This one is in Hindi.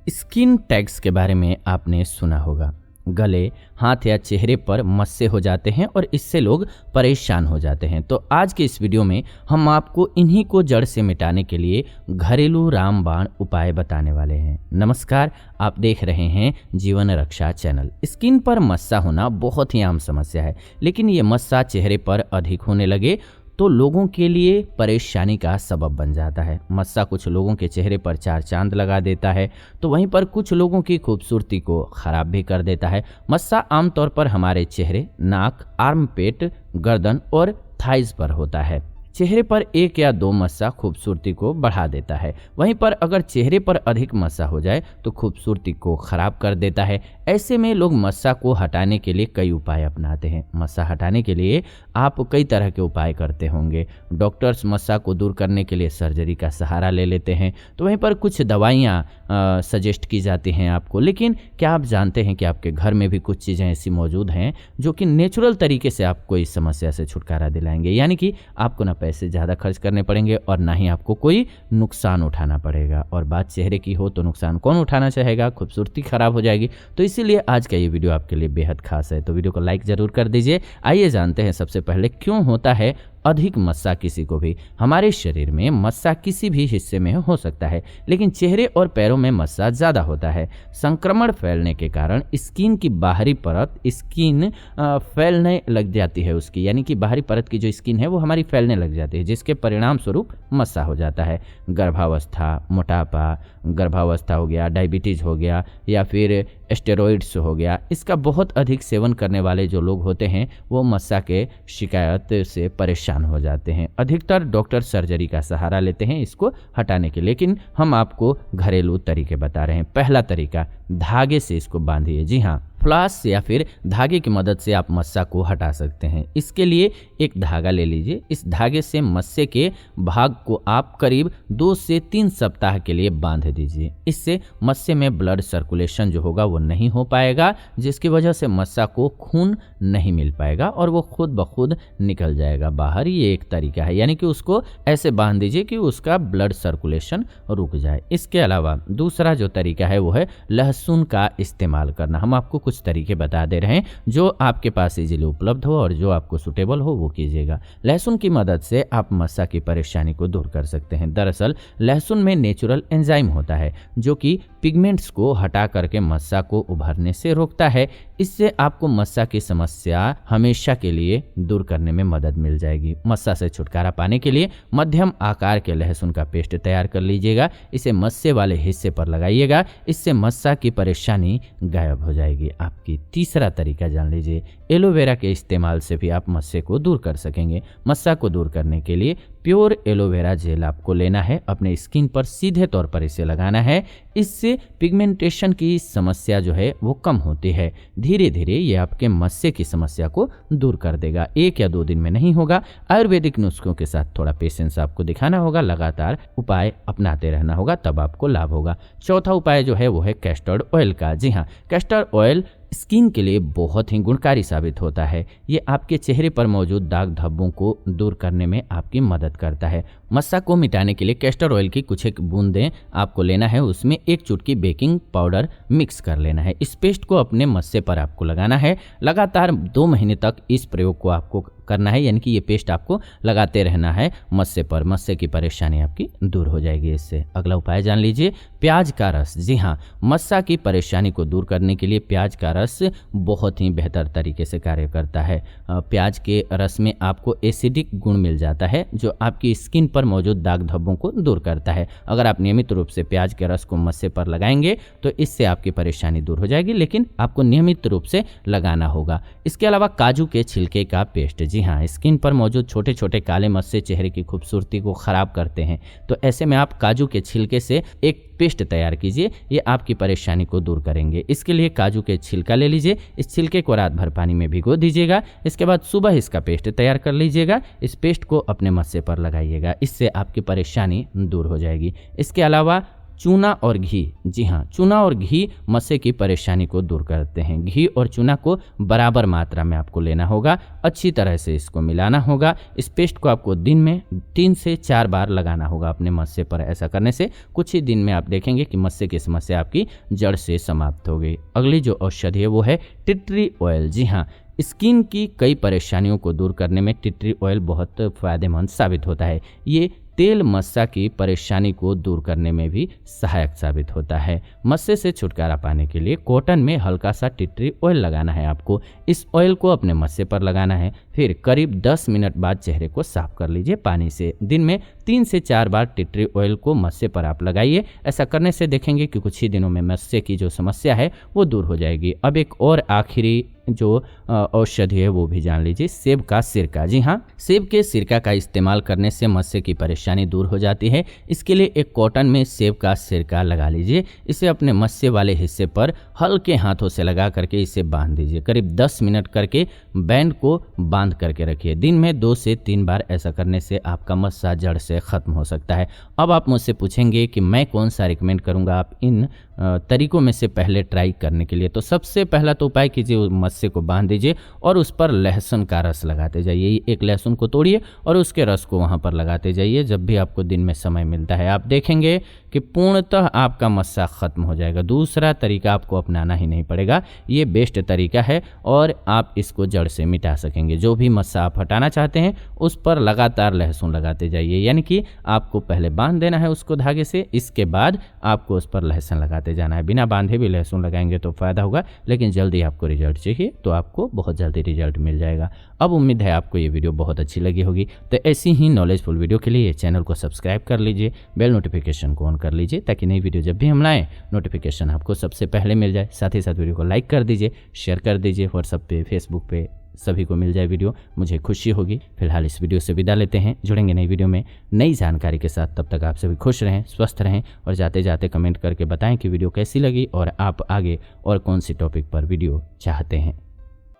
स्किन टैग्स के बारे में आपने सुना होगा। गले, हाथ या चेहरे पर मस्से हो जाते हैं और इससे लोग परेशान हो जाते हैं। तो आज के इस वीडियो में हम आपको इन्हीं को जड़ से मिटाने के लिए घरेलू रामबाण उपाय बताने वाले हैं। नमस्कार, आप देख रहे हैं जीवन रक्षा चैनल। स्किन पर मस्सा होना बहुत ही आम समस्या है, लेकिन ये मस्सा चेहरे पर अधिक होने लगे तो लोगों के लिए परेशानी का सबब बन जाता है। मस्सा कुछ लोगों के चेहरे पर चार चांद लगा देता है, तो वहीं पर कुछ लोगों की खूबसूरती को खराब भी कर देता है। मस्सा आमतौर पर हमारे चेहरे, नाक, आर्मपेट, गर्दन और थाइज पर होता है। चेहरे पर एक या दो मस्सा खूबसूरती को बढ़ा देता है, वहीं पर अगर चेहरे पर अधिक मस्सा हो जाए तो खूबसूरती को खराब कर देता है। ऐसे में लोग मस्सा को हटाने के लिए कई उपाय अपनाते हैं। मस्सा हटाने के लिए आप कई तरह के उपाय करते होंगे। डॉक्टर्स मस्सा को दूर करने के लिए सर्जरी का सहारा ले लेते हैं, तो वहीं पर कुछ दवाइयाँ सजेस्ट की जाती हैं आपको। लेकिन क्या आप जानते हैं कि आपके घर में भी कुछ चीज़ें ऐसी मौजूद हैं जो कि नेचुरल तरीके से आपको इस समस्या से छुटकारा दिलाएंगे, यानी कि आपको ना पैसे ज़्यादा खर्च करने पड़ेंगे और ना ही आपको कोई नुकसान उठाना पड़ेगा। और बात चेहरे की हो तो नुकसान कौन उठाना चाहेगा, खूबसूरती खराब हो जाएगी। तो इसीलिए आज का ये वीडियो आपके लिए बेहद खास है, तो वीडियो को लाइक ज़रूर कर दीजिए। आइए जानते हैं सबसे पहले क्यों होता है अधिक मस्सा किसी को भी। हमारे शरीर में मस्सा किसी भी हिस्से में हो सकता है, लेकिन चेहरे और पैरों में मस्सा ज़्यादा होता है। संक्रमण फैलने के कारण स्किन की बाहरी परत फैलने लग जाती है उसकी, यानी कि बाहरी परत की जो स्किन है वो हमारी फैलने लग जाती है, जिसके परिणाम स्वरूप मस्सा हो जाता है। गर्भावस्था, मोटापा, गर्भावस्था हो गया, डायबिटीज़ हो गया या फिर स्टेरॉइड्स हो गया, इसका बहुत अधिक सेवन करने वाले जो लोग होते हैं वो मस्सा के शिकायत से परेशान हो जाते हैं। अधिकतर डॉक्टर सर्जरी का सहारा लेते हैं इसको हटाने के, लेकिन हम आपको घरेलू तरीके बता रहे हैं। पहला तरीका, धागे से इसको बांधिए। जी हाँ, फ्लास या फिर धागे की मदद से आप मस्सा को हटा सकते हैं। इसके लिए एक धागा ले लीजिए। इस धागे से मस्से के भाग को आप करीब 2 से 3 सप्ताह के लिए बांध दीजिए। इससे मस्से में ब्लड सर्कुलेशन जो होगा वो नहीं हो पाएगा, जिसकी वजह से मस्सा को खून नहीं मिल पाएगा और वो खुद ब खुद निकल जाएगा बाहर। ये एक तरीका है, यानी कि उसको ऐसे बांध दीजिए कि उसका ब्लड सर्कुलेशन रुक जाए। इसके अलावा दूसरा जो तरीका है वो है लहसुन का इस्तेमाल करना। हम आपको कुछ तरीके बता दे रहे हैं जो आपके पास इजीली उपलब्ध हो और जो आपको सुटेबल हो वो कीजिएगा। लहसुन की मदद से आप मस्सा की परेशानी को दूर कर सकते हैं। दरअसल लहसुन में नेचुरल एंजाइम होता है जो कि पिगमेंट्स को हटा करके मस्सा को उभरने से रोकता है। इससे आपको मस्सा की समस्या हमेशा के लिए दूर करने में मदद मिल जाएगी। मस्सा से छुटकारा पाने के लिए मध्यम आकार के लहसुन का पेस्ट तैयार कर लीजिएगा। इसे मस्से वाले हिस्से पर लगाइएगा, इससे मस्सा की परेशानी गायब हो जाएगी आपकी। तीसरा तरीका जान लीजिए, एलोवेरा के इस्तेमाल से भी आप मस्से को दूर कर सकेंगे। मस्सा को दूर करने के लिए प्योर एलोवेरा जेल आपको लेना है, अपने स्किन पर सीधे तौर पर इसे लगाना है। इससे पिगमेंटेशन की समस्या जो है वो कम होती है। धीरे धीरे ये आपके मस्से की समस्या को दूर कर देगा। 1 या 2 दिन में नहीं होगा। आयुर्वेदिक नुस्खों के साथ थोड़ा पेशेंस आपको दिखाना होगा, लगातार उपाय अपनाते रहना होगा, तब आपको लाभ होगा। चौथा उपाय जो है वो है कैस्टर ऑयल का। जी हाँ, कैस्टर ऑयल स्किन के लिए बहुत ही गुणकारी साबित होता है। ये आपके चेहरे पर मौजूद दाग धब्बों को दूर करने में आपकी मदद करता है। मस्सा को मिटाने के लिए कैस्टर ऑयल की कुछ एक बूंदें आपको लेना है, उसमें 1 चुटकी बेकिंग पाउडर मिक्स कर लेना है। इस पेस्ट को अपने मस्से पर आपको लगाना है। लगातार 2 महीने तक इस प्रयोग को आपको करना है, यानी कि ये पेस्ट आपको लगाते रहना है मस्से पर। मस्से की परेशानी आपकी दूर हो जाएगी इससे। अगला उपाय जान लीजिए, प्याज का रस। जी हाँ, मस्सा की परेशानी को दूर करने के लिए प्याज का रस बहुत ही बेहतर तरीके से कार्य करता है। प्याज के रस में आपको एसिडिक गुण मिल जाता है जो आपकी स्किन पर मौजूद दाग धब्बों को दूर करता है। अगर आप नियमित रूप से प्याज के रस को मस्से पर लगाएंगे तो इससे आपकी परेशानी दूर हो जाएगी, लेकिन आपको नियमित रूप से लगाना होगा। इसके अलावा काजू के छिलके का पेस्ट। जी हाँ, स्किन पर मौजूद छोटे छोटे काले मस्से चेहरे की खूबसूरती को खराब करते हैं, तो ऐसे में आप काजू के छिलके से एक पेस्ट तैयार कीजिए। ये आपकी परेशानी को दूर करेंगे। इसके लिए काजू के छिलका ले लीजिए, इस छिलके को रात भर पानी में भिगो दीजिएगा। इसके बाद सुबह इसका पेस्ट तैयार कर लीजिएगा। इस पेस्ट को अपने मस्से पर लगाइएगा, इससे आपकी परेशानी दूर हो जाएगी। इसके अलावा चूना और घी। जी हाँ, चूना और घी मस्से की परेशानी को दूर करते हैं। घी और चूना को बराबर मात्रा में आपको लेना होगा, अच्छी तरह से इसको मिलाना होगा। इस पेस्ट को आपको दिन में 3 से 4 बार लगाना होगा अपने मस्से पर। ऐसा करने से कुछ ही दिन में आप देखेंगे कि मस्से की समस्या आपकी जड़ से समाप्त हो गई। अगली जो औषधि है वो है टिटरी ऑयल। जी हाँ, स्किन की कई परेशानियों को दूर करने में टिटरी ऑयल बहुत फायदेमंद साबित होता है। ये तेल मस्सा की परेशानी को दूर करने में भी सहायक साबित होता है। मस्से से छुटकारा पाने के लिए कॉटन में हल्का सा टिटरी ऑयल लगाना है आपको। इस ऑयल को अपने मस्से पर लगाना है, फिर करीब 10 मिनट बाद चेहरे को साफ कर लीजिए पानी से। दिन में 3 से 4 बार टिटरी ऑयल को मस्से पर आप लगाइए। ऐसा करने से देखेंगे कि कुछ ही दिनों में मस्से की जो समस्या है वो दूर हो जाएगी। अब एक और आखिरी जो औषधि है वो भी जान लीजिए, सेब का सिरका। जी हाँ, सेब के सिरका का इस्तेमाल करने से मस्से की परेशानी दूर हो जाती है। इसके लिए एक कॉटन में सेब का सिरका लगा लीजिए। इसे अपने मस्से वाले हिस्से पर हल्के हाथों से लगा करके इसे बांध दीजिए। करीब 10 मिनट करके बैंड को बांध करके रखिए। दिन में 2 से 3 बार ऐसा करने से आपका मस्सा जड़ से ख़त्म हो सकता है। अब आप मुझसे पूछेंगे कि मैं कौन सा रिकमेंड करूँगा आप इन तरीकों में से पहले ट्राई करने के लिए। तो सबसे पहला तो उपाय कीजिए, मस्से को बांध दीजिए और उस पर लहसुन का रस लगाते जाइए। एक लहसुन को तोड़िए और उसके रस को वहाँ पर लगाते जाइए जब भी आपको दिन में समय मिलता है। आप देखेंगे कि पूर्णतः आपका मस्सा ख़त्म हो जाएगा। दूसरा तरीका आपको अपनाना ही नहीं पड़ेगा, ये बेस्ट तरीका है और आप इसको जड़ से मिटा सकेंगे। जो भी मस्सा आप हटाना चाहते हैं उस पर लगातार लहसुन लगाते जाइए, यानी कि आपको पहले बांध देना है उसको धागे से, इसके बाद आपको उस पर लहसुन लगाते जाना है। बिना बांधे भी लहसुन लगाएंगे तो फ़ायदा होगा, लेकिन जल्दी आपको रिजल्ट चाहिए तो आपको बहुत जल्दी रिजल्ट मिल जाएगा। अब उम्मीद है आपको ये वीडियो बहुत अच्छी लगी होगी। तो ऐसी ही नॉलेजफुल वीडियो के लिए चैनल को सब्सक्राइब कर लीजिए, बेल नोटिफिकेशन को ऑन कर लीजिए ताकि नई वीडियो जब भी हम लाएं नोटिफिकेशन आपको सबसे पहले मिल जाए। साथ ही साथ वीडियो को लाइक कर दीजिए, शेयर कर दीजिए, व्हाट्सएप पे, फेसबुक पे सभी को मिल जाए वीडियो, मुझे खुशी होगी। फिलहाल इस वीडियो से विदा लेते हैं, जुड़ेंगे नई वीडियो में नई जानकारी के साथ। तब तक आप सभी खुश रहें, स्वस्थ रहें और जाते जाते कमेंट करके बताएं कि वीडियो कैसी लगी और आप आगे और कौन सी टॉपिक पर वीडियो चाहते हैं।